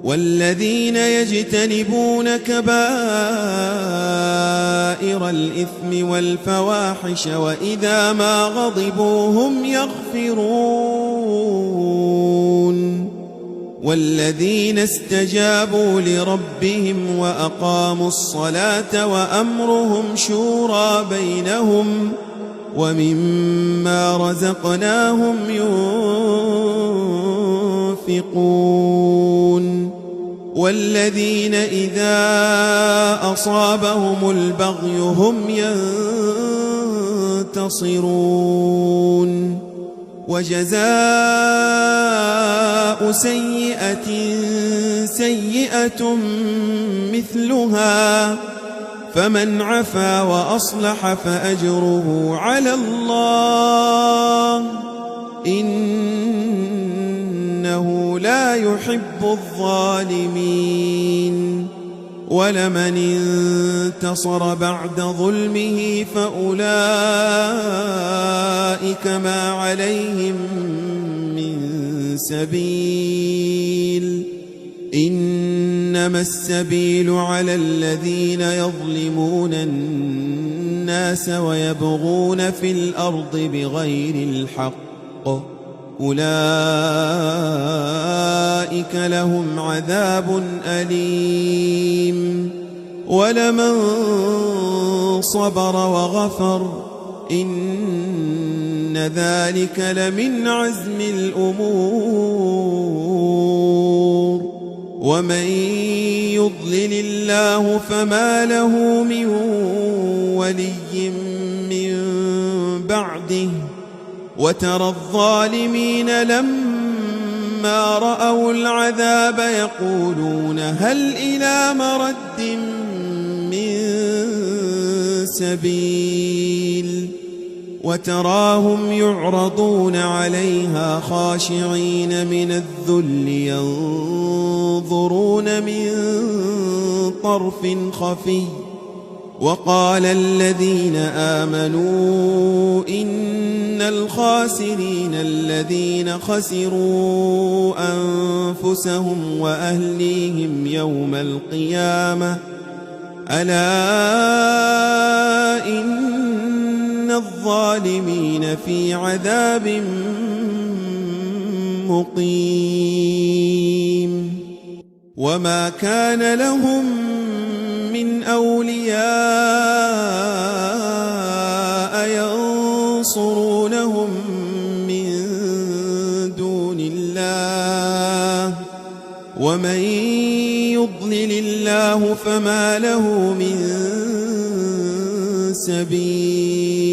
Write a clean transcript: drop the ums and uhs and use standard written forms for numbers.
والذين يجتنبون كبائر الإثم والفواحش وإذا ما غضبوا هم يغفرون والذين استجابوا لربهم وأقاموا الصلاة وأمرهم شورى بينهم ومما رزقناهم ينفقون والذين إذا أصابهم البغي هم ينتصرون وجزاء سيئة سيئة مثلها فمن عفا وأصلح فأجره على الله إنه لا يحب الظالمين ولمن انتصر بعد ظلمه فأولئك ما عليهم من سبيل إنما السبيل على الذين يظلمون الناس ويبغون في الأرض بغير الحق أولئك لهم عذاب أليم ولمن صبر وغفر إن ذلك لمن عزم الأمور ومن يضلل الله فما له من ولي من بعده وترى الظالمين لما رأوا العذاب يقولون هل إلى مرد من سبيل وتراهم يعرضون عليها خاشعين من الذل ينظرون من طرف خفي وقال الذين آمنوا إن الخاسرين الذين خسروا أنفسهم وأهليهم يوم القيامة ألا إن الظالمين في عذاب مقيم وما كان لهم من أولياء ينصرونهم من دون الله ومن يضلل الله فما له من سبيل